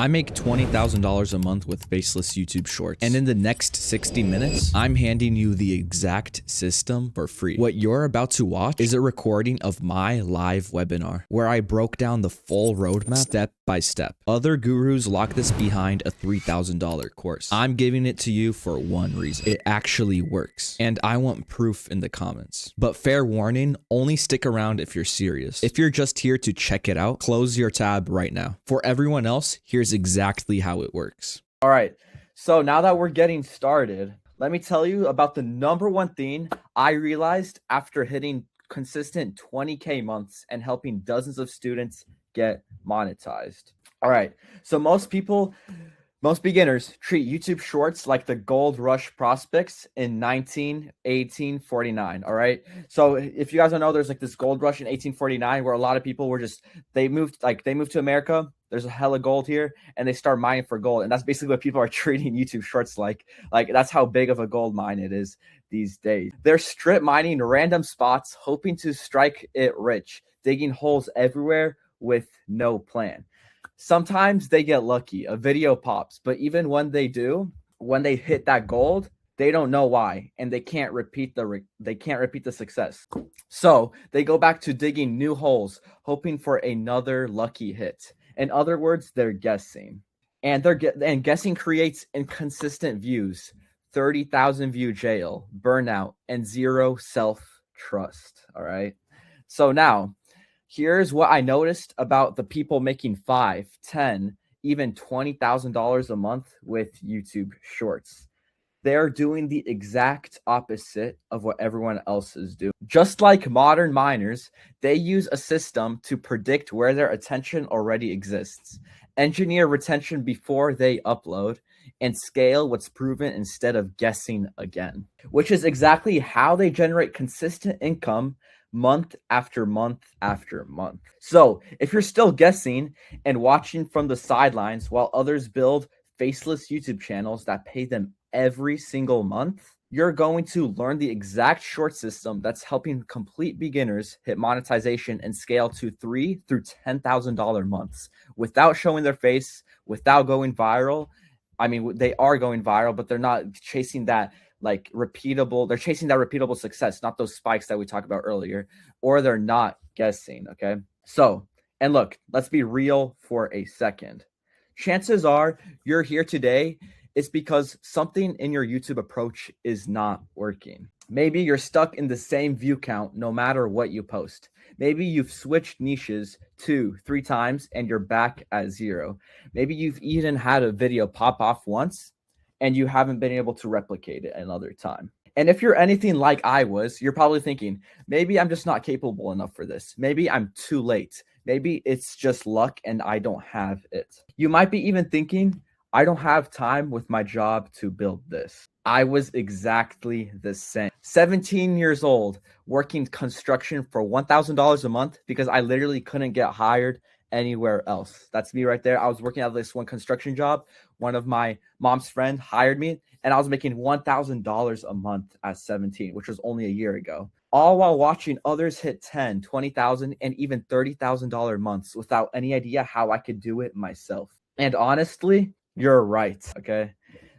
I make $20,000 a month with faceless YouTube shorts. And in the next 60 minutes, I'm handing you the exact system for free. What you're about to watch is a recording of my live webinar where I broke down the full roadmap step by step. Other gurus lock this behind a $3,000 course. I'm giving it to you for one reason. It actually works. And I want proof in the comments. But fair warning, only stick around if you're serious. If you're just here to check it out, close your tab right now. For everyone else, here's exactly how it works. All right, so now that we're getting started, let me tell you about the #1 thing I realized after hitting consistent 20K months and helping dozens of students get monetized. All right, so most beginners treat YouTube Shorts like the gold rush prospects in 1849. All right. So if you guys don't know, there's like this gold rush in 1849 where a lot of people were they moved to America. There's a hella gold here and they start mining for gold. And that's basically what people are treating YouTube Shorts like. Like that's how big of a gold mine it is these days. They're strip mining random spots, hoping to strike it rich, digging holes everywhere with no plan. Sometimes they get lucky, a video pops, but even when they do, when they hit that gold, they don't know why, and they can't repeat the success. So they go back to digging new holes, hoping for another lucky hit. In other words, they're guessing, and guessing creates inconsistent views, 30,000 view jail, burnout, and zero self-trust. All right. So now, here's what I noticed about the people making $5, $10, even $20,000 a month with YouTube Shorts. They're doing the exact opposite of what everyone else is doing. Just like modern miners, they use a system to predict where their attention already exists, engineer retention before they upload, and scale what's proven instead of guessing again, which is exactly how they generate consistent income month after month after month. So if you're still guessing and watching from the sidelines while others build faceless YouTube channels that pay them every single month, you're going to learn the exact short system that's helping complete beginners hit monetization and scale to $3,000 through $10,000 months without showing their face, without going viral. I mean, they are going viral, but they're not chasing that they're chasing that repeatable success, not those spikes that we talked about earlier, or they're not guessing. Okay. So, and look, let's be real for a second. Chances are you're here today is because something in your YouTube approach is not working. Maybe you're stuck in the same view count no matter what you post. Maybe you've switched niches 2-3 times and you're back at 0. Maybe you've even had a video pop off once and you haven't been able to replicate it another time. And if you're anything like I was, you're probably thinking, maybe I'm just not capable enough for this. Maybe I'm too late. Maybe it's just luck and I don't have it. You might be even thinking, I don't have time with my job to build this. I was exactly the same. 17 years old, working construction for $1,000 a month because I literally couldn't get hired anywhere else. That's me right there. I was working at this one construction job. One of my mom's friends hired me and I was making $1,000 a month at 17, which was only a year ago. All while watching others hit $10,000, $20,000, and even $30,000 months without any idea how I could do it myself. And honestly, you're right, okay?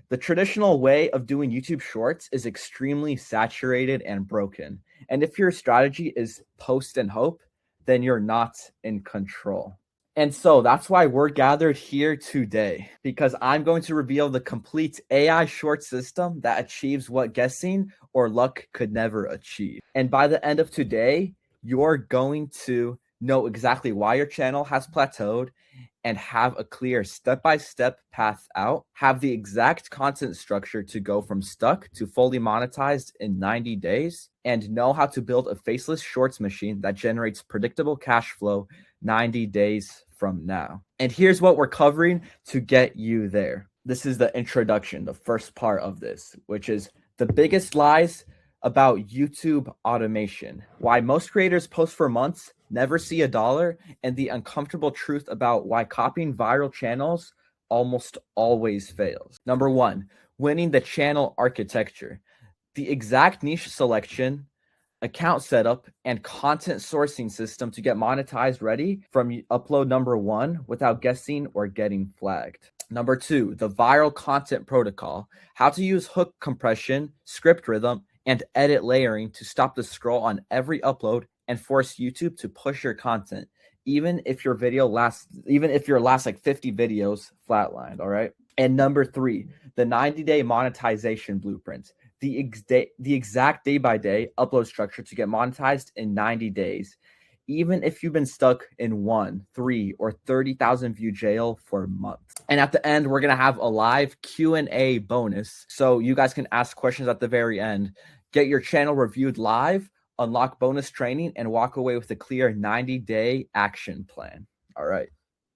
The traditional way of doing YouTube Shorts is extremely saturated and broken. And if your strategy is post and hope, then you're not in control. And so that's why we're gathered here today, because I'm going to reveal the complete AI short system that achieves what guessing or luck could never achieve. And by the end of today, you're going to know exactly why your channel has plateaued and have a clear step-by-step path out, have the exact content structure to go from stuck to fully monetized in 90 days, and know how to build a faceless shorts machine that generates predictable cash flow 90 days from now. And here's what we're covering to get you there. This is the introduction, the first part of this, which is the biggest lies about YouTube automation, why most creators post for months, never see a dollar, and the uncomfortable truth about why copying viral channels almost always fails. #1, winning the channel architecture. The exact niche selection, account setup, and content sourcing system to get monetized ready from upload number 1 without guessing or getting flagged. Number 2, the viral content protocol, how to use hook compression, script rhythm, and edit layering to stop the scroll on every upload and force YouTube to push your content, even if your last like 50 videos flatlined, all right? And number 3, the 90-day monetization blueprint, the exact day-by-day upload structure to get monetized in 90 days, even if you've been stuck in 1, 3, or 30,000 view jail for months. And at the end, we're going to have a live Q&A bonus, so you guys can ask questions at the very end, get your channel reviewed live, unlock bonus training, and walk away with a clear 90-day action plan. All right.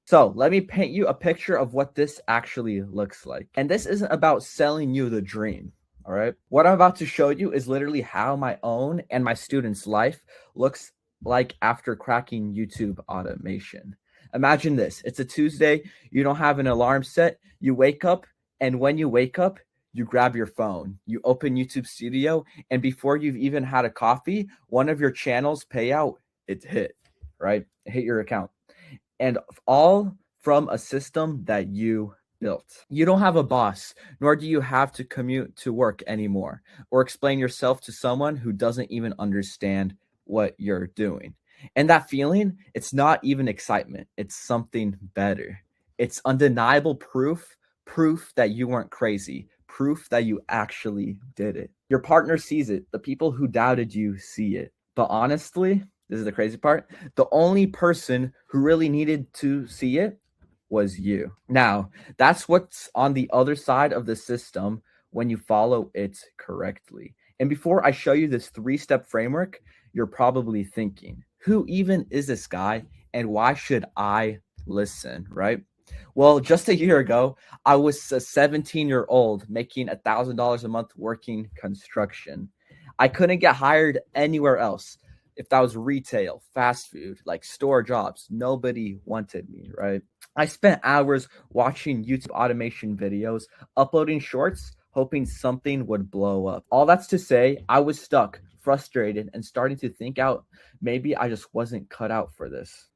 So let me paint you a picture of what this actually looks like. And this isn't about selling you the dream. All right. What I'm about to show you is literally how my own and my students' life looks like after cracking YouTube automation. Imagine this. It's a Tuesday. You don't have an alarm set. You wake up, and when you wake up, you grab your phone, you open YouTube Studio, and before you've even had a coffee, one of your channels payout, it hit, right? It hit your account. And all from a system that you built. You don't have a boss, nor do you have to commute to work anymore or explain yourself to someone who doesn't even understand what you're doing. And that feeling, it's not even excitement. It's something better. It's undeniable proof that you weren't crazy, proof that you actually did it. Your partner sees it. The people who doubted you see it. But honestly, this is the crazy part, the only person who really needed to see it was you. Now, that's what's on the other side of the system when you follow it correctly. And before I show you this 3-step framework, you're probably thinking, who even is this guy and why should I listen, right? Well, just a year ago, I was a 17-year-old making $1,000 a month working construction. I couldn't get hired anywhere else. If that was retail, fast food, like store jobs, nobody wanted me, right? I spent hours watching YouTube automation videos, uploading shorts, hoping something would blow up. All that's to say, I was stuck, frustrated, and starting to think out, maybe I just wasn't cut out for this.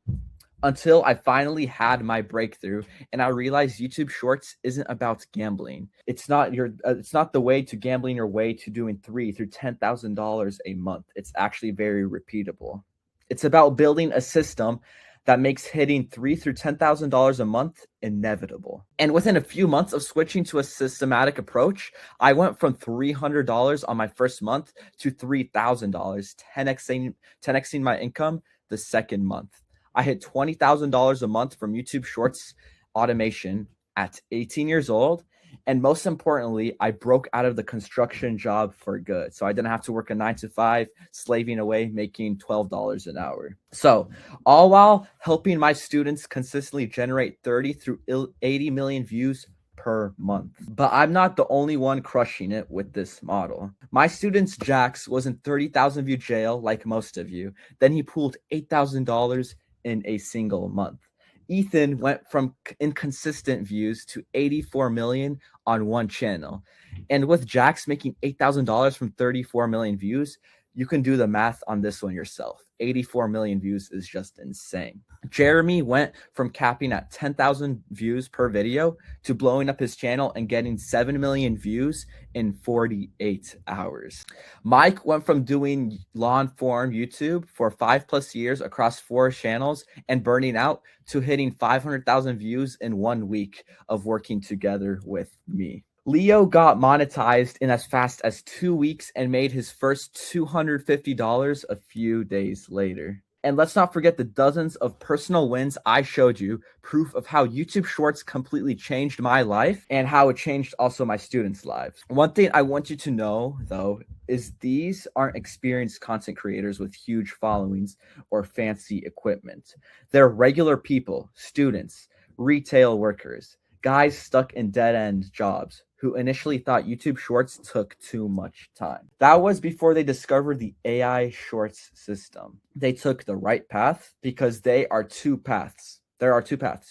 Until I finally had my breakthrough and I realized YouTube Shorts isn't about gambling. It's not the way to gambling your way to doing $3,000 through $10,000 a month. It's actually very repeatable. It's about building a system that makes hitting $3,000 through $10,000 a month inevitable. And within a few months of switching to a systematic approach, I went from $300 on my first month to $3,000, 10xing my income the second month. I hit $20,000 a month from YouTube Shorts automation at 18 years old. And most importantly, I broke out of the construction job for good. So I didn't have to work a 9-to-5, slaving away, making $12 an hour. So all while helping my students consistently generate 30 through 80 million views per month. But I'm not the only one crushing it with this model. My student Jax was in 30,000 view jail like most of you. Then he pulled $8,000 in a single month. Ethan went from inconsistent views to 84 million on one channel. And with Jax making $8,000 from 34 million views, you can do the math on this one yourself. 84 million views is just insane. Jeremy went from capping at 10,000 views per video to blowing up his channel and getting 7 million views in 48 hours. Mike went from doing long form YouTube for 5+ years across 4 channels and burning out to hitting 500,000 views in 1 week of working together with me. Leo got monetized in as fast as 2 weeks and made his first $250 a few days later. And let's not forget the dozens of personal wins I showed you, proof of how YouTube Shorts completely changed my life and how it changed also my students' lives. One thing I want you to know, though, is these aren't experienced content creators with huge followings or fancy equipment. They're regular people, students, retail workers, guys stuck in dead-end jobs who initially thought YouTube Shorts took too much time. That was before they discovered the AI Shorts system. They took the right path because there are 2 paths.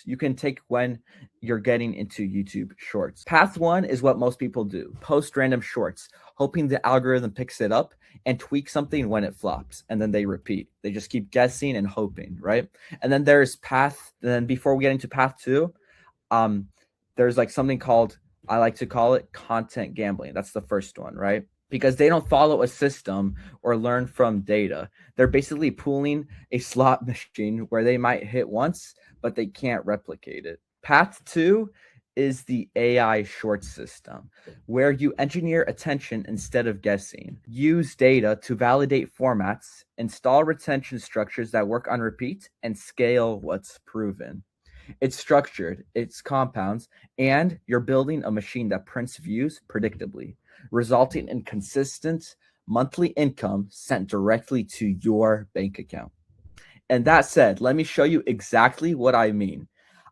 You can take when you're getting into YouTube Shorts. Path 1 is what most people do. Post random shorts, hoping the algorithm picks it up and tweak something when it flops, and then they repeat. They just keep guessing and hoping, right? And then there's path. Then before we get into path 2, there's like something called, I like to call it content gambling. That's the first one, right? Because they don't follow a system or learn from data. They're basically pooling a slot machine where they might hit once, but they can't replicate it. Path 2 is the AI short system, where you engineer attention instead of guessing. Use data to validate formats, install retention structures that work on repeat, and scale what's proven. It's structured, it's compounds, and you're building a machine that prints views predictably, resulting in consistent monthly income sent directly to your bank account. And that said, let me show you exactly what I mean.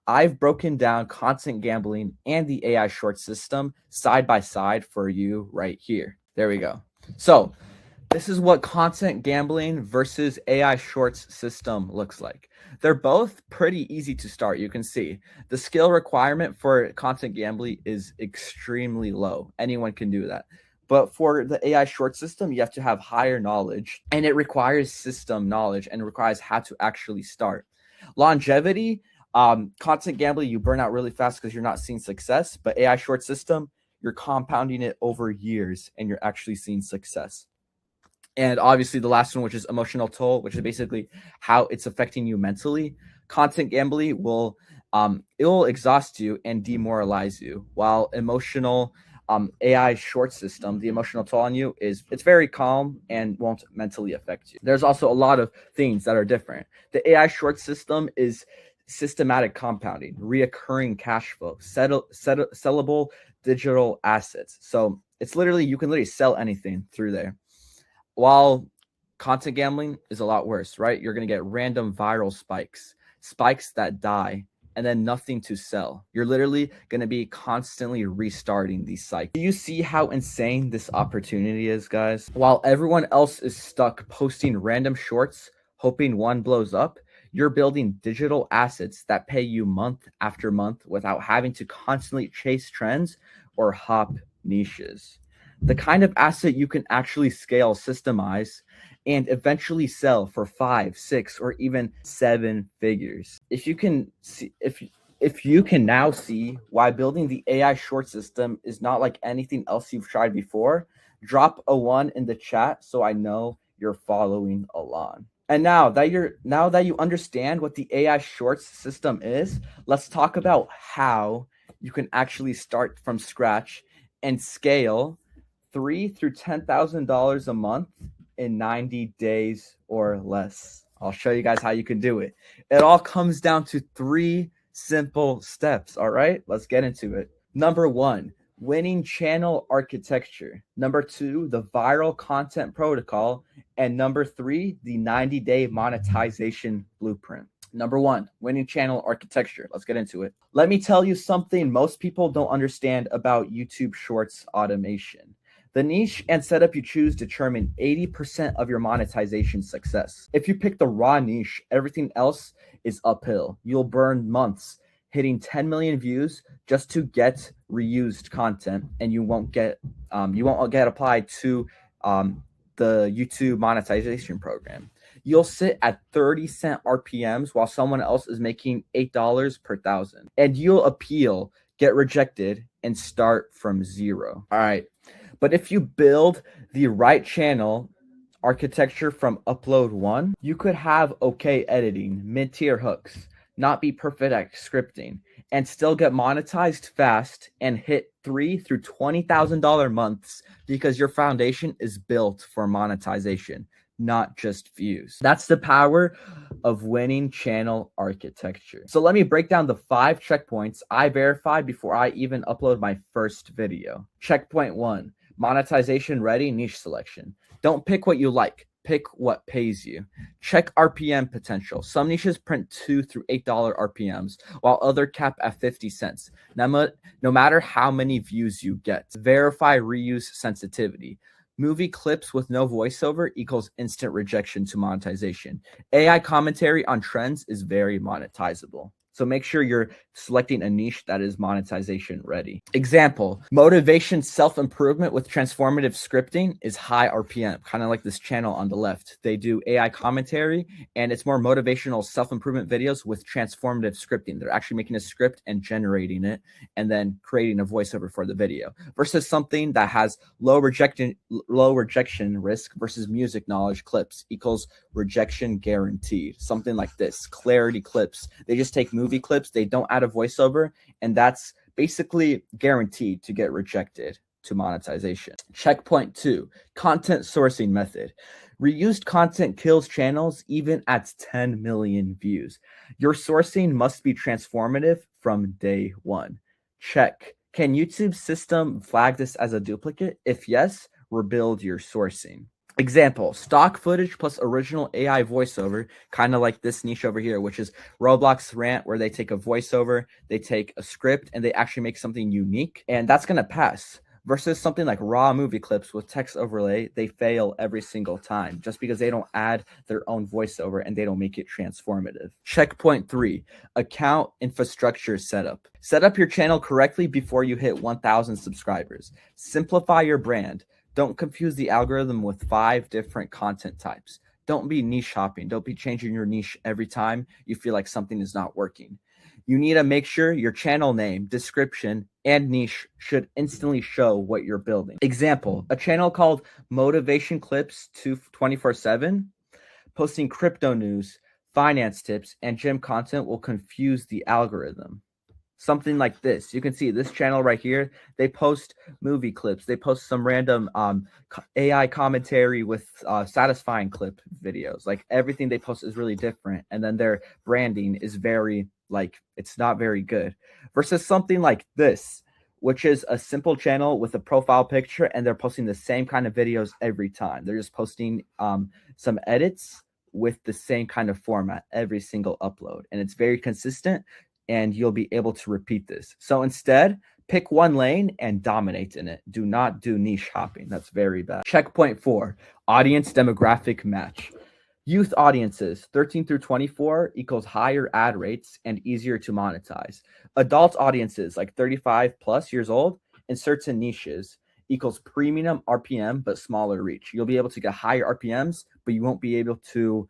I've broken down content gambling and the AI short system side by side for you right here. There we go. So this is what content gambling versus AI shorts system looks like. They're both pretty easy to start. You can see the skill requirement for content gambling is extremely low. Anyone can do that. But for the AI short system, you have to have higher knowledge, and it requires system knowledge and requires how to actually start. Longevity, content gambling, you burn out really fast because you're not seeing success, but AI short system, you're compounding it over years and you're actually seeing success. And obviously the last one, which is emotional toll, which is basically how it's affecting you mentally. Content gambling will it will exhaust you and demoralize you, while emotional AI short system, the emotional toll on you it's very calm and won't mentally affect you. There's also a lot of things that are different. The AI short system is systematic compounding, reoccurring cash flow, sellable digital assets. So it's literally, you can literally sell anything through there. While content gambling is a lot worse, right? You're going to get random viral spikes that die, and then nothing to sell. You're literally going to be constantly restarting these cycles. Do you see how insane this opportunity is, guys? While everyone else is stuck posting random shorts, hoping one blows up, you're building digital assets that pay you month after month without having to constantly chase trends or hop niches. The kind of asset you can actually scale, systemize, and eventually sell for 5, 6, or even 7 figures. If you can now see why building the AI short system is not like anything else you've tried before, drop a 1 in the chat so I know you're following along. And now that you understand what the AI shorts system is, let's talk about how you can actually start from scratch and scale $3,000 through $10,000 a month in 90 days or less. I'll show you guys how you can do it. It all comes down to 3 simple steps. All right, let's get into it. Number 1, winning channel architecture. Number 2, the viral content protocol. And number 3, the 90-day monetization blueprint. Number 1, winning channel architecture. Let's get into it. Let me tell you something most people don't understand about YouTube Shorts automation. The niche and setup you choose determine 80% of your monetization success. If you pick the raw niche, everything else is uphill. You'll burn months hitting 10 million views just to get reused content, and you won't get applied to the YouTube monetization program. You'll sit at 30-cent RPMs while someone else is making $8 per thousand, and you'll appeal, get rejected, and start from zero. All right. But if you build the right channel architecture from upload 1, you could have okay editing, mid-tier hooks, not be perfect at scripting, and still get monetized fast and hit $3,000 through $20,000 months because your foundation is built for monetization, not just views. That's the power of winning channel architecture. So let me break down the 5 checkpoints I verified before I even upload my first video. Checkpoint 1, monetization ready niche selection. Don't pick what you like. Pick what pays you. Check RPM potential. Some niches print $2 through $8 RPMs, while other cap at 50 cents. No matter how many views you get. Verify reuse sensitivity. Movie clips with no voiceover equals instant rejection to monetization. AI commentary on trends is very monetizable. So make sure you're selecting a niche that is monetization ready. Example, motivation self-improvement with transformative scripting is high RPM, kind of like this channel on the left. They do AI commentary, and it's more motivational self-improvement videos with transformative scripting. They're actually making a script and generating it and then creating a voiceover for the video, versus something that has low rejection risk versus music knowledge clips equals rejection guaranteed. Something like this, clarity clips. They just take movie clips, they don't add a voiceover, and that's basically guaranteed to get rejected to monetization. Checkpoint 2, content sourcing method. Reused content kills channels even at 10 million views. Your sourcing must be transformative from day one. Check. Can YouTube's system flag this as a duplicate? If yes, rebuild your sourcing. Example, stock footage plus original AI voiceover, kind of like this niche over here, which is Roblox Rant, where they take a voiceover, they take a script, and they actually make something unique, and that's going to pass. Versus something like raw movie clips with text overlay, they fail every single time just because they don't add their own voiceover and they don't make it transformative. Checkpoint 3, account infrastructure setup. Set up your channel correctly before you hit 1,000 subscribers. Simplify your brand. Don't confuse the algorithm with 5 different content types. Don't be niche hopping. Don't be changing your niche every time you feel like something is not working. You need to make sure your channel name, description, and niche should instantly show what you're building. Example, a channel called Motivation Clips 24/7, posting crypto news, finance tips, and gym content will confuse the algorithm. Something like this. You can see this channel right here. They post movie clips. They post some random AI commentary with satisfying clip videos. Like everything they post is really different. And then their branding is very, like, it's not very good. Versus something like this, which is a simple channel with a profile picture, and they're posting the same kind of videos every time. They're just posting some edits with the same kind of format every single upload. And it's very consistent, and you'll be able to repeat this. So instead, pick one lane and dominate in it. Do not do niche hopping. That's very bad. Checkpoint 4, audience demographic match. Youth audiences, 13 through 24, equals higher ad rates and easier to monetize. Adult audiences, like 35 plus years old, in certain niches, equals premium RPM, but smaller reach. You'll be able to get higher RPMs, but you won't be able to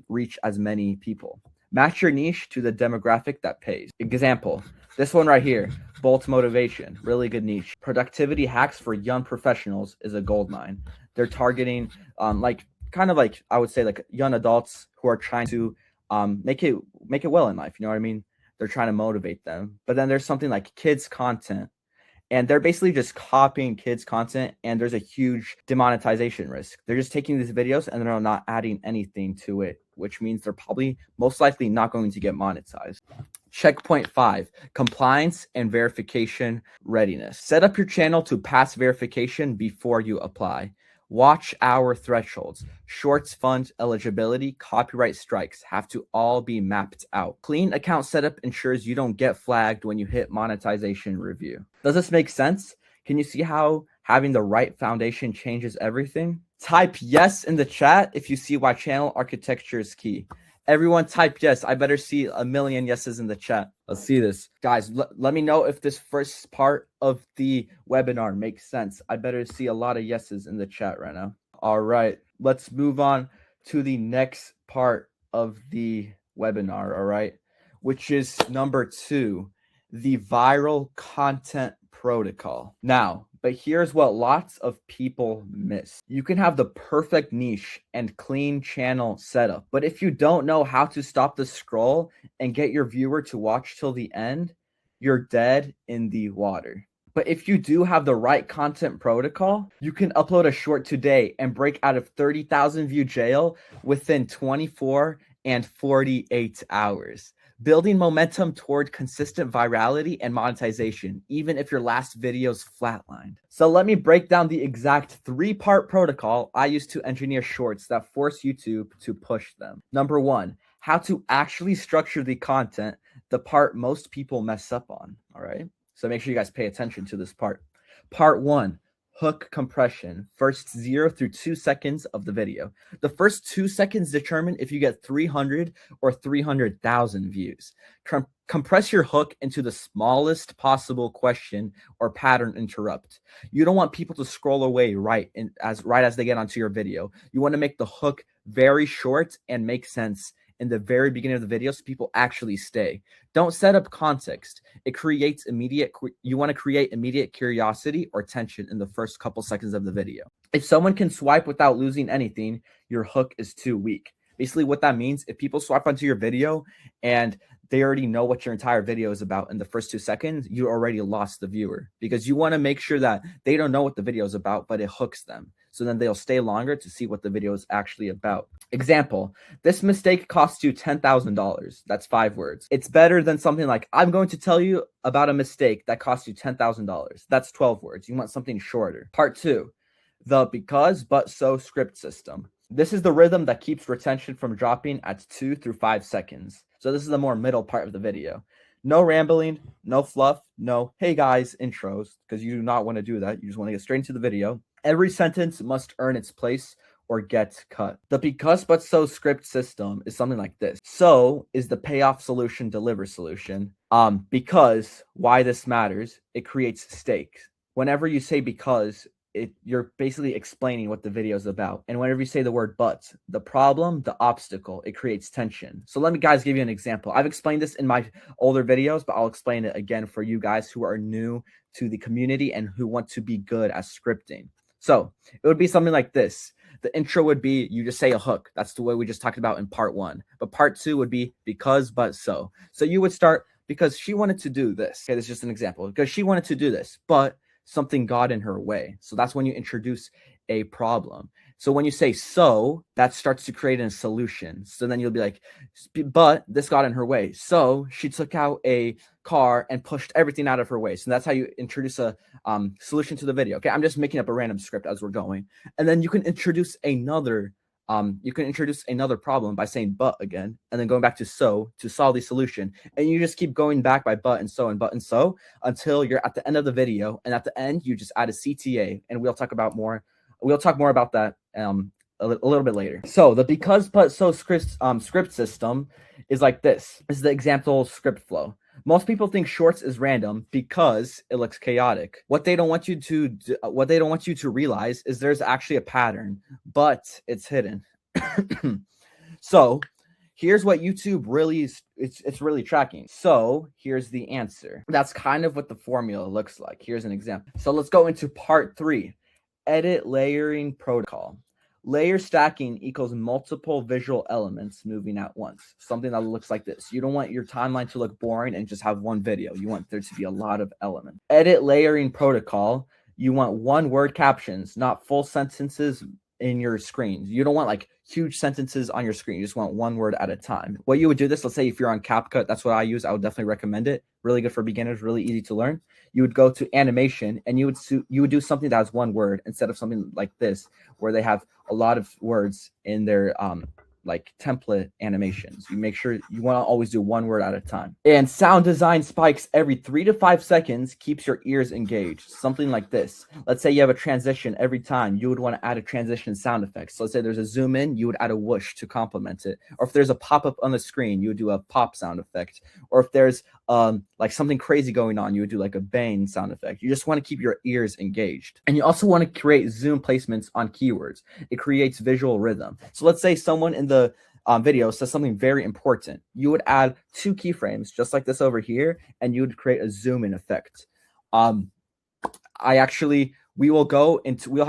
reach as many people. Match your niche to the demographic that pays. Example, this one right here, Bolt Motivation, really good niche. Productivity hacks for young professionals is a goldmine. They're targeting kind of like, I would say, like young adults who are trying to make it well in life. You know what I mean? They're trying to motivate them. But then there's something like kids content, and they're basically just copying kids content, and there's a huge demonetization risk. They're just taking these videos and they're not adding anything to it, which means they're probably most likely not going to get monetized. Checkpoint 5, compliance and verification readiness. Set up your channel to pass verification before you apply. Watch hour thresholds, shorts fund eligibility, copyright strikes have to all be mapped out. Clean account setup ensures you don't get flagged when you hit monetization review. Does this make sense? Can you see how having the right foundation changes everything? Type yes in the chat if you see why channel architecture is key. Everyone type yes. I better see 1 million yeses in the chat. Let's see this. Guys, let me know if this first part of the webinar makes sense. I better see a lot of yeses in the chat right now. All right, let's move on to the next part of the webinar, all right, which is number 2, the viral content protocol. Now, but here's what lots of people miss. You can have the perfect niche and clean channel setup, but if you don't know how to stop the scroll and get your viewer to watch till the end, you're dead in the water. But if you do have the right content protocol, you can upload a short today and break out of 30,000 view jail within 24 and 48 hours. Building momentum toward consistent virality and monetization, even if your last video's flatlined. So let me break down the exact 3-part protocol I use to engineer shorts that force YouTube to push them. Number 1, how to actually structure the content, the part most people mess up on, all right? So make sure you guys pay attention to this part. Part 1, hook compression, first 0 through 2 seconds of the video. The first 2 seconds determine if you get 300 or 300,000 views. Compress your hook into the smallest possible question or pattern interrupt. You don't want people to scroll away right as they get onto your video. You want to make the hook very short and make sense in the very beginning of the video so people actually stay. Don't set up context. You want to create immediate curiosity or tension in the first couple seconds of the video. If someone can swipe without losing anything, your hook is too weak. Basically what that means, if people swipe onto your video and they already know what your entire video is about in the first 2 seconds, you already lost the viewer, because you want to make sure that they don't know what the video is about, but it hooks them. So then they'll stay longer to see what the video is actually about. Example, this mistake costs you $10,000. That's 5 words. It's better than something like, I'm going to tell you about a mistake that costs you $10,000. That's 12 words. You want something shorter. Part 2, the because, but, so script system. This is the rhythm that keeps retention from dropping at 2 through 5 seconds. So this is the more middle part of the video. No rambling, no fluff, no, hey guys, intros, because you do not want to do that. You just want to get straight into the video. Every sentence must earn its place or get cut. The because but so script system is something like this. So is the payoff solution deliver solution. Because why this matters, it creates stakes. Whenever you say because, you're basically explaining what the video is about. And whenever you say the word but, the problem, the obstacle, it creates tension. So let me guys give you an example. I've explained this in my older videos, but I'll explain it again for you guys who are new to the community and who want to be good at scripting. So it would be something like this. The intro would be, you just say a hook. That's the way we just talked about in part 1. But part 2 would be because, but, so. So you would start, because she wanted to do this. Okay, this is just an example. Because she wanted to do this, but something got in her way. So that's when you introduce a problem. So when you say so, that starts to create a solution. So then you'll be like, but this got in her way. So she took out a car and pushed everything out of her way. So that's how you introduce a solution to the video. Okay, I'm just making up a random script as we're going. And then you can introduce another problem by saying but again, and then going back to so to solve the solution. And you just keep going back by but and so until you're at the end of the video. And at the end, you just add a CTA, and we'll talk more about that a little bit later. So the because, but, so script system is like this. This is the example script flow. Most people think shorts is random because it looks chaotic. What they don't want you to realize is there's actually a pattern, but it's hidden. So here's what YouTube really is. It's really tracking. So here's the answer. That's kind of what the formula looks like. Here's an example. So let's go into part 3, edit layering protocol. Layer stacking equals multiple visual elements moving at once. Something that looks like this. You don't want your timeline to look boring and just have one video. You want there to be a lot of elements. Edit layering protocol. You want one-word captions, not full sentences in your screen. You don't want like huge sentences on your screen. You just want one word at a time. What you would do this, let's say if you're on CapCut, that's what I use. I would definitely recommend it. Really good for beginners, really easy to learn. You would go to animation and you would do something that has one word instead of something like this, where they have a lot of words in their like template animations. You make sure you want to always do one word at a time. And sound design spikes every 3 to 5 seconds keeps your ears engaged. Something like this. Let's say you have a transition every time. You would want to add a transition sound effect. So let's say there's a zoom in, you would add a whoosh to complement it. Or if there's a pop-up on the screen, you would do a pop sound effect. Or if there's like something crazy going on, you would do like a bang sound effect. You just want to keep your ears engaged. And you also want to create zoom placements on keywords. It creates visual rhythm. So let's say someone in the video says something very important. You would add 2 keyframes just like this over here, and you would create a zoom in effect. We'll have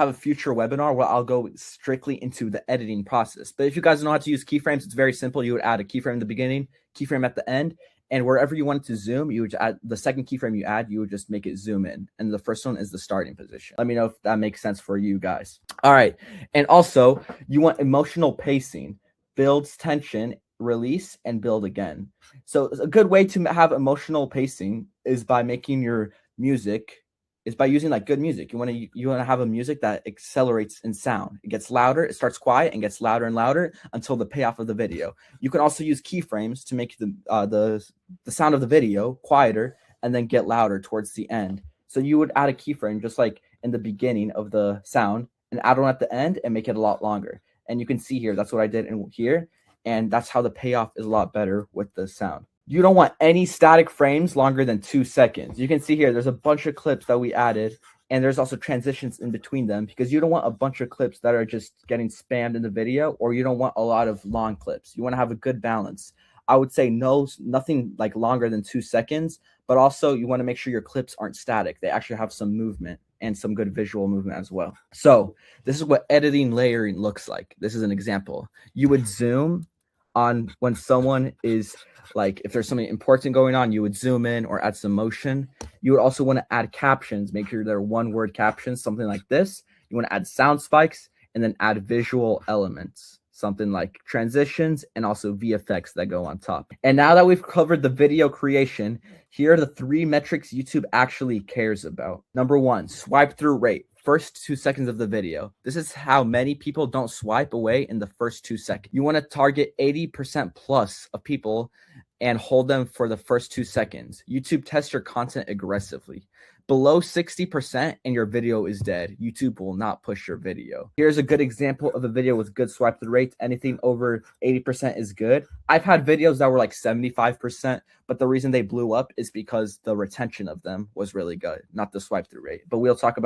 a future webinar where I'll go strictly into the editing process. But if you guys know how to use keyframes, it's very simple. You would add a keyframe in the beginning, keyframe at the end, and wherever you want it to zoom, you would add the second keyframe you add, you would just make it zoom in. And the first one is the starting position. Let me know if that makes sense for you guys. All right. And also, you want emotional pacing. Builds tension, release, and build again. So a good way to have emotional pacing is by making your music, is by using like good music. You want to have a music that accelerates in sound. It gets louder, it starts quiet and gets louder and louder until the payoff of the video. You can also use keyframes to make the sound of the video quieter and then get louder towards the end. So you would add a keyframe just like in the beginning of the sound and add one at the end and make it a lot longer. And you can see here, that's what I did in here. And that's how the payoff is a lot better with the sound. You don't want any static frames longer than 2 seconds. You can see here, there's a bunch of clips that we added, and there's also transitions in between them because you don't want a bunch of clips that are just getting spammed in the video, or you don't want a lot of long clips. You want to have a good balance. I would say nothing like longer than 2 seconds, but also you want to make sure your clips aren't static. They actually have some movement and some good visual movement as well. So this is what editing layering looks like. This is an example. You would zoom on when someone is like, if there's something important going on, you would zoom in or add some motion. You would also want to add captions, make sure they're one-word captions, something like this. You want to add sound spikes and then add visual elements, something like transitions and also VFX that go on top. And now that we've covered the video creation, here are the 3 metrics YouTube actually cares about. Number 1, swipe through rate. First 2 seconds of the video. This is how many people don't swipe away in the first 2 seconds. You want to target 80% plus of people and hold them for the first 2 seconds. YouTube tests your content aggressively. Below 60% and your video is dead. YouTube will not push your video. Here's a good example of a video with good swipe through rates. Anything over 80% is good. I've had videos that were like 75%, but the reason they blew up is because the retention of them was really good, not the swipe through rate. But we'll talk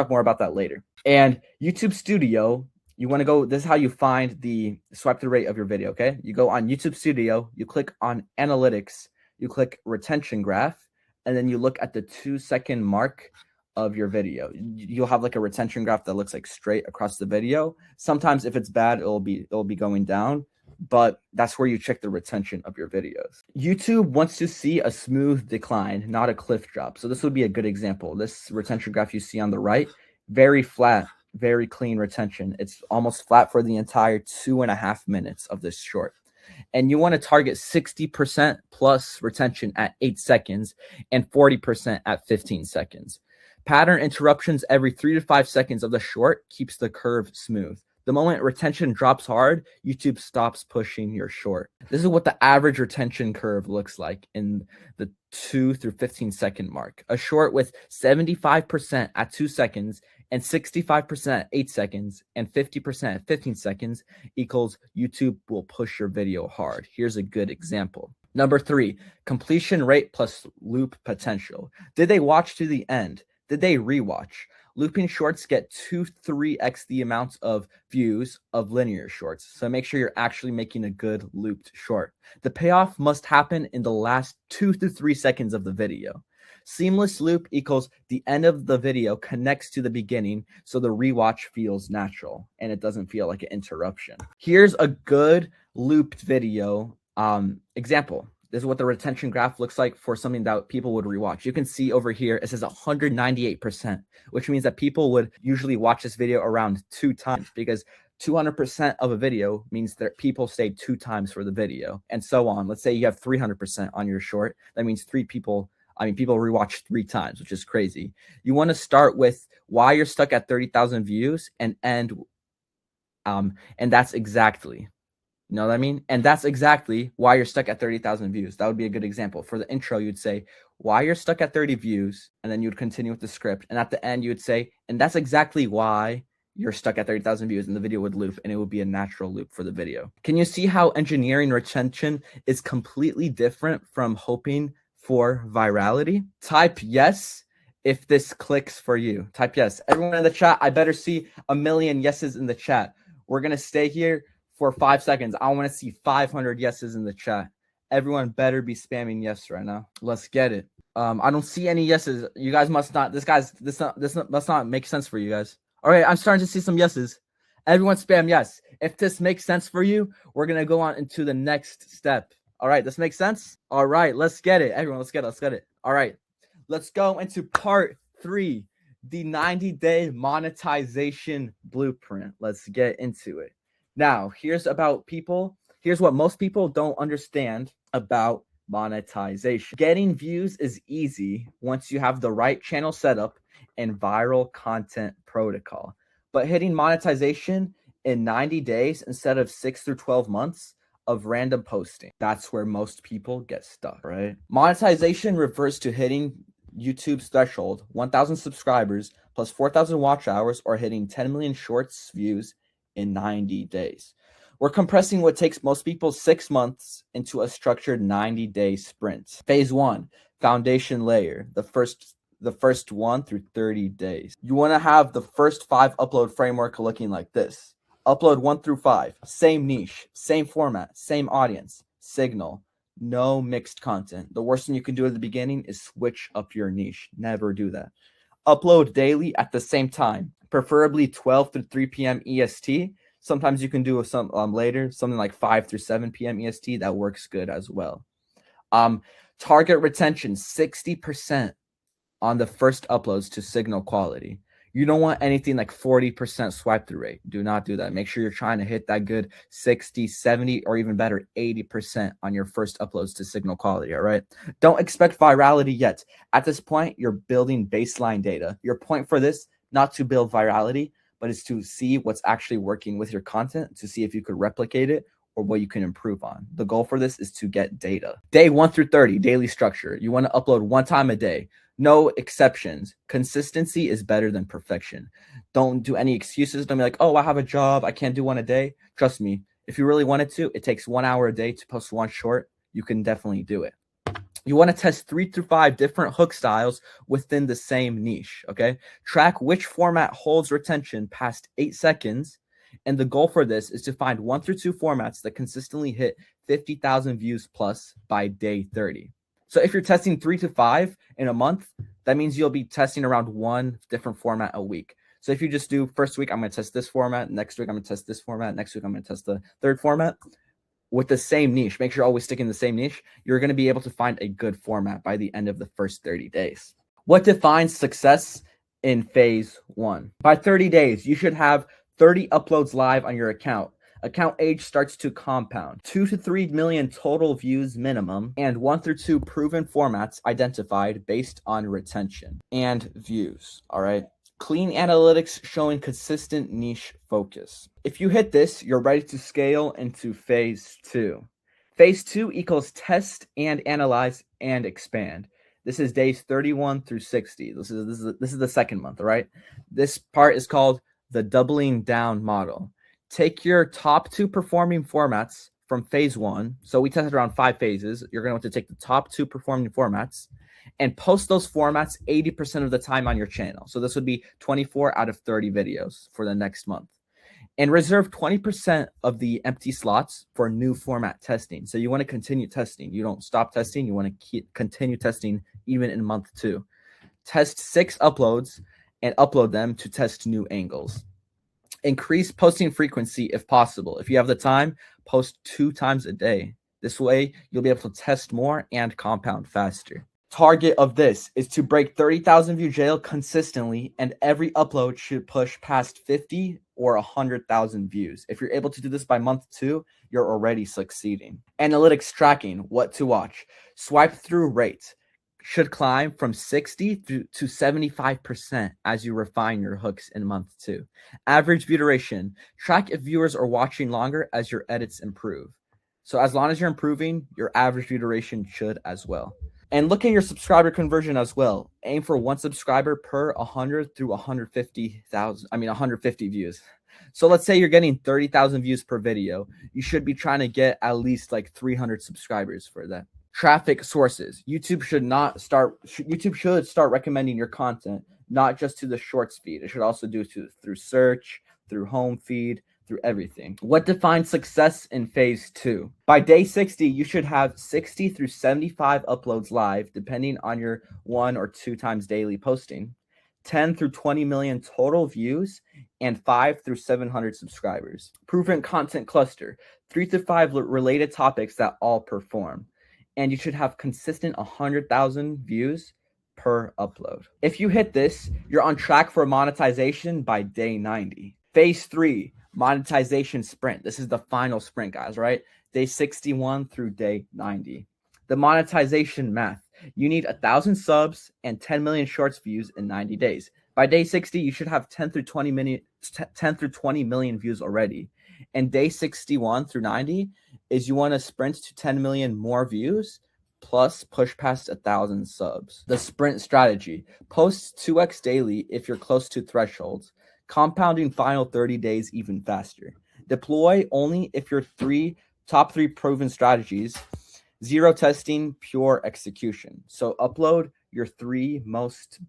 more about that later. And YouTube Studio, you want to go, this is how you find the swipe through rate of your video, okay? You go on YouTube Studio, you click on analytics, you click retention graph, and then you look at the 2-second mark of your video. You'll have like a retention graph that looks like straight across the video. Sometimes if it's bad, it'll be going down, but that's where you check the retention of your videos. YouTube wants to see a smooth decline, not a cliff drop. So this would be a good example. This retention graph you see on the right, very flat, very clean retention. It's almost flat for the entire 2.5 minutes of this short. And you want to target 60% plus retention at 8 seconds and 40% at 15 seconds. Pattern interruptions every 3 to 5 seconds of the short keeps the curve smooth. The moment retention drops hard, YouTube stops pushing your short. This is what the average retention curve looks like in the 2 through 15 second mark. A short with 75% at 2 seconds and 65% at 8 seconds and 50% at 15 seconds equals YouTube will push your video hard. Here's a good example. Number 3, completion rate plus loop potential. Did they watch to the end? Did they rewatch? Looping shorts get 2-3x the amount of views of linear shorts. So make sure you're actually making a good looped short. The payoff must happen in the last 2 to 3 seconds of the video. Seamless loop equals the end of the video connects to the beginning, so the rewatch feels natural and it doesn't feel like an interruption. Here's a good looped video example. This is what the retention graph looks like for something that people would rewatch. You can see over here, it says 198%, which means that people would usually watch this video around 2 times, because 200% of a video means that people stayed 2 times for the video, and so on. Let's say you have 300% on your short. That means people rewatch 3 times, which is crazy. You want to start with why you're stuck at 30,000 views and end, and that's exactly, you know what I mean? And that's exactly why you're stuck at 30,000 views. That would be a good example. For the intro, you'd say why you're stuck at 30 views, and then you'd continue with the script. And at the end, you would say, and that's exactly why you're stuck at 30,000 views, and the video would loop, and it would be a natural loop for the video. Can you see how engineering retention is completely different from hoping for virality? Type yes if this clicks for you. Type yes. Everyone in the chat, I better see 1 million yeses in the chat. We're going to stay here for 5 seconds. I want to see 500 yeses in the chat. Everyone better be spamming yes right now. Let's get it. I don't see any yeses. You guys must not. This must not make sense for you guys. All right, I'm starting to see some yeses. Everyone spam yes. If this makes sense for you, we're gonna go on into the next step. All right, this makes sense. All right, let's get it. Everyone, let's get it. Let's get it. All right, let's go into part 3, the 90-day monetization blueprint. Let's get into it. Now, here's what most people don't understand about monetization. Getting views is easy once you have the right channel setup and viral content protocol. But hitting monetization in 90 days instead of 6 through 12 months of random posting, that's where most people get stuck, right? Monetization refers to hitting YouTube's threshold, 1,000 subscribers plus 4,000 watch hours, or hitting 10 million shorts views in 90 days. We're compressing what takes most people 6 months into a structured 90-day sprint. Phase 1, foundation layer, the first 1 through 30 days. You want to have the first 5 upload framework looking like this. Upload 1 through 5, same niche, same format, same audience, signal, no mixed content. The worst thing you can do at the beginning is switch up your niche. Never do that. Upload daily at the same time, preferably 12 to 3 p.m. EST. Sometimes you can do some later, something like 5 through 7 p.m. EST. That works good as well. Target retention, 60% on the first uploads to signal quality. You don't want anything like 40% swipe through rate. Do not do that. Make sure you're trying to hit that good 60, 70, or even better, 80% on your first uploads to signal quality, all right? Don't expect virality yet. At this point, you're building baseline data. Your point for this, not to build virality, but is to see what's actually working with your content, to see if you could replicate it or what you can improve on. The goal for this is to get data. Day 1 through 30, daily structure. You want to upload 1 time a day. No exceptions. Consistency is better than perfection. Don't do any excuses. Don't be like, oh, I have a job, I can't do 1 a day. Trust me, if you really wanted to, it takes 1 hour a day to post 1 short. You can definitely do it. You want to test 3 through 5 different hook styles within the same niche, okay? Track which format holds retention past 8 seconds. And the goal for this is to find 1 through 2 formats that consistently hit 50,000 views plus by day 30. So if you're testing 3 to 5 in a month, that means you'll be testing around 1 different format a week. So if you just do first week, I'm going to test this format. Next week, I'm going to test this format. Next week, I'm going to test the third format with the same niche. Make sure you're always sticking the same niche. You're going to be able to find a good format by the end of the first 30 days. What defines success in phase 1? By 30 days, you should have 30 uploads live on your account. Account age starts to compound. 2 to 3 million total views minimum, and 1 through 2 proven formats identified based on retention and views. All right. Clean analytics showing consistent niche focus. If you hit this, you're ready to scale into phase 2. Phase 2 equals test and analyze and expand. This is days 31 through 60. This is the second month, all right? This part is called the doubling down model. Take your top 2 performing formats from phase 1. So we tested around 5 phases. You're going to want to take the top 2 performing formats and post those formats 80% of the time on your channel. So this would be 24 out of 30 videos for the next month. And reserve 20% of the empty slots for new format testing. So you want to continue testing. You don't stop testing. You want to continue testing even in month 2. Test 6 uploads and upload them to test new angles. Increase posting frequency if possible. If you have the time, post 2 times a day. This way, you'll be able to test more and compound faster. Target of this is to break 30,000 view jail consistently, and every upload should push past 50 or 100,000 views. If you're able to do this by month 2, you're already succeeding. Analytics tracking, what to watch. Swipe through rate should climb from 60 to 75% as you refine your hooks in month 2. Average view duration. Track if viewers are watching longer as your edits improve. So as long as you're improving, your average view duration should as well. And look at your subscriber conversion as well. Aim for 1 subscriber per 100 through 150 views. So let's say you're getting 30,000 views per video. You should be trying to get at least like 300 subscribers for that. Traffic sources. YouTube should start recommending your content, not just to the shorts feed. It should also do through search, through home feed, through everything. What defines success in phase 2? By day 60, you should have 60 through 75 uploads live, depending on your 1 or 2 times daily posting. 10 through 20 million total views, and 5 through 700 subscribers. Proven content cluster. 3 to 5 related topics that all perform. And you should have consistent 100,000 views per upload. If you hit this, you're on track for monetization by day 90. Phase 3, monetization sprint. This is the final sprint, guys, right? Day 61 through day 90. The monetization math. You need 1,000 subs and 10 million shorts views in 90 days. By day 60, you should have 10 through 20 million views already. And day 61 through 90 is you want to sprint to 10 million more views plus push past 1,000 subs. The sprint strategy: post 2x daily if you're close to thresholds, compounding final 30 days even faster. Deploy only if your top three proven strategies: zero testing, pure execution. So upload your three most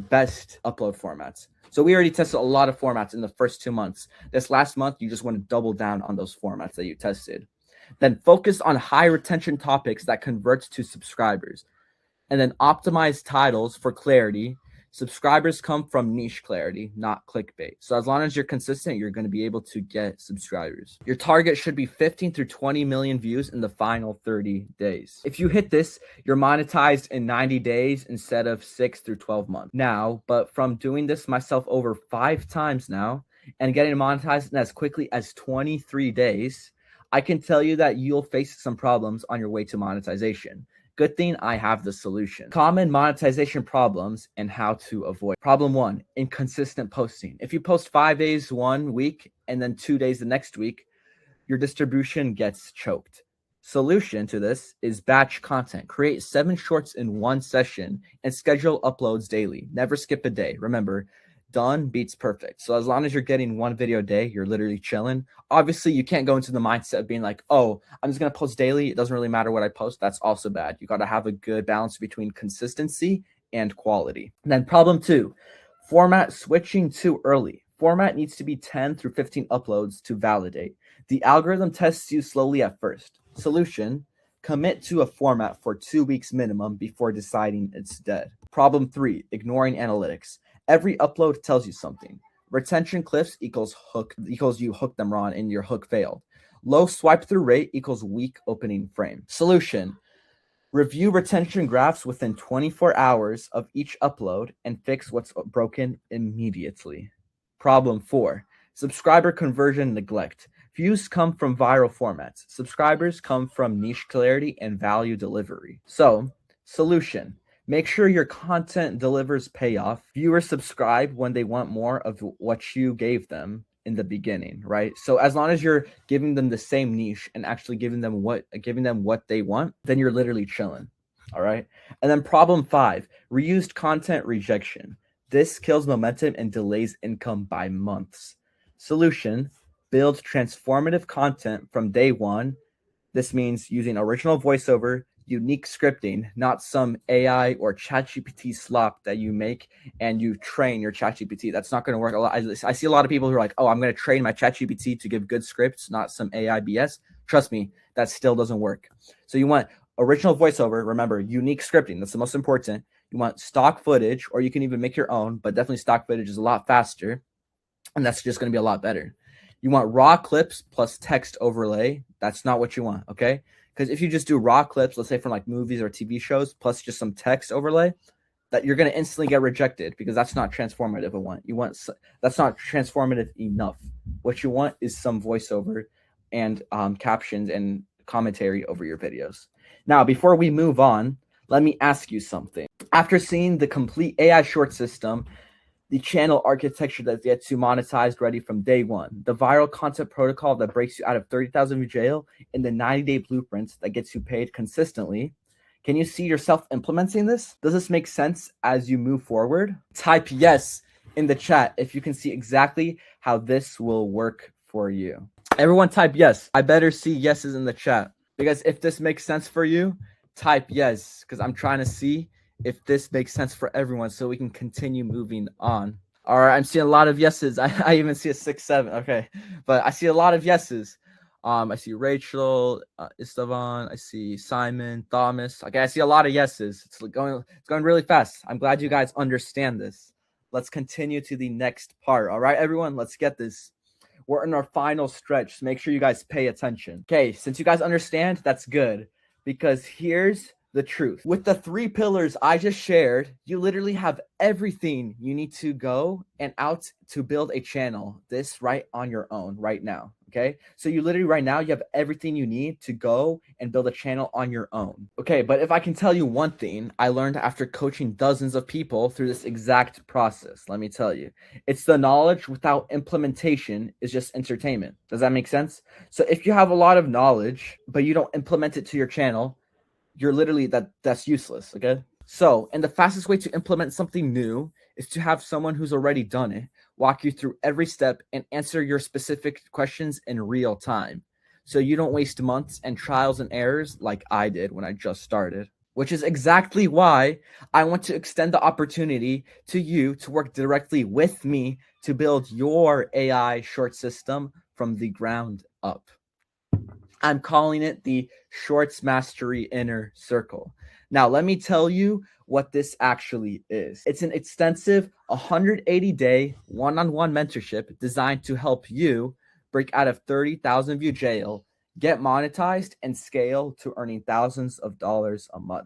best upload formats. So we already tested a lot of formats in the first 2 months. This last month, you just want to double down on those formats that you tested. Then focus on high retention topics that convert to subscribers. And then optimize titles for clarity. Subscribers come from niche clarity, not clickbait. So as long as you're consistent, you're going to be able to get subscribers. Your target should be 15 through 20 million views in the final 30 days. If you hit this, you're monetized in 90 days instead of 6 through 12 months. Now, but from doing this myself over 5 times now and getting monetized in as quickly as 23 days, I can tell you that you'll face some problems on your way to monetization. Good thing I have the solution. Common monetization problems and how to avoid. Problem 1, inconsistent posting. If you post 5 days 1 week and then 2 days the next week, your distribution gets choked. Solution to this is batch content. Create 7 shorts in 1 session and schedule uploads daily. Never skip a day. Remember, done beats perfect. So as long as you're getting 1 video a day, you're literally chilling. Obviously, you can't go into the mindset of being like, oh, I'm just going to post daily. It doesn't really matter what I post. That's also bad. You got to have a good balance between consistency and quality. And then problem 2, format switching too early. Format needs to be 10 through 15 uploads to validate. The algorithm tests you slowly at first. Solution: commit to a format for 2 weeks minimum before deciding it's dead. Problem 3, ignoring analytics. Every upload tells you something. Retention cliffs equals you hooked them wrong and your hook failed. Low swipe through rate equals weak opening frame. Solution: review retention graphs within 24 hours of each upload and fix what's broken immediately. Problem 4, subscriber conversion neglect. Views come from viral formats. Subscribers come from niche clarity and value delivery. So, solution: make sure your content delivers payoff. Viewers subscribe when they want more of what you gave them in the beginning, right? So as long as you're giving them the same niche and actually giving them what they want, then you're literally chilling. All right. And then problem 5, reused content rejection. This kills momentum and delays income by months. Solution: build transformative content from day one. This means using original voiceover, unique scripting, not some AI or ChatGPT slop that you make and you train your ChatGPT. That's not going to work a lot. I see a lot of people who are like, oh, I'm going to train my ChatGPT to give good scripts, not some AI BS. Trust me, that still doesn't work. So you want original voiceover. Remember, unique scripting. That's the most important. You want stock footage, or you can even make your own, but definitely stock footage is a lot faster. And that's just going to be a lot better. You want raw clips plus text overlay. That's not what you want, okay? Because if you just do raw clips, let's say from like movies or TV shows, plus just some text overlay, that you're going to instantly get rejected because that's not transformative. That's not transformative enough. What you want is some voiceover and captions and commentary over your videos. Now, before we move on, let me ask you something. After seeing the complete AI short system, the channel architecture that gets you monetized ready from day one, the viral content protocol that breaks you out of 30,000 view jail, and the 90-day blueprints that gets you paid consistently, can you see yourself implementing this? Does this make sense as you move forward? Type yes in the chat if you can see exactly how this will work for you. Everyone type yes. I better see yeses in the chat, because if this makes sense for you, type yes, because I'm trying to see if this makes sense for everyone so we can continue moving on. All right, I'm seeing a lot of yeses. I even see a 6, 7. Okay, but I see a lot of yeses. I see Rachel, Esteban. I see Simon, Thomas. Okay, I see a lot of yeses. It's going really fast. I'm glad you guys understand this. Let's continue to the next part. All right, everyone, let's get this. We're in our final stretch, so make sure you guys pay attention. Okay, since you guys understand, that's good, because here's the truth. With the 3 pillars I just shared, you literally have everything you need to go and out to build a channel this right on your own right now. Okay, so you literally right now, you have everything you need to go and build a channel on your own. Okay, but if I can tell you one thing I learned after coaching dozens of people through this exact process, let me tell you, it's the knowledge without implementation is just entertainment. Does that make sense? So if you have a lot of knowledge, but you don't implement it to your channel, you're literally that's useless. Okay. So, and the fastest way to implement something new is to have someone who's already done it walk you through every step and answer your specific questions in real time. So you don't waste months and trials and errors like I did when I just started, which is exactly why I want to extend the opportunity to you to work directly with me to build your AI short system from the ground up. I'm calling it the Shorts Mastery Inner Circle. Now, let me tell you what this actually is. It's an extensive 180-day one-on-one mentorship designed to help you break out of 30,000 view jail, get monetized, and scale to earning thousands of dollars a month.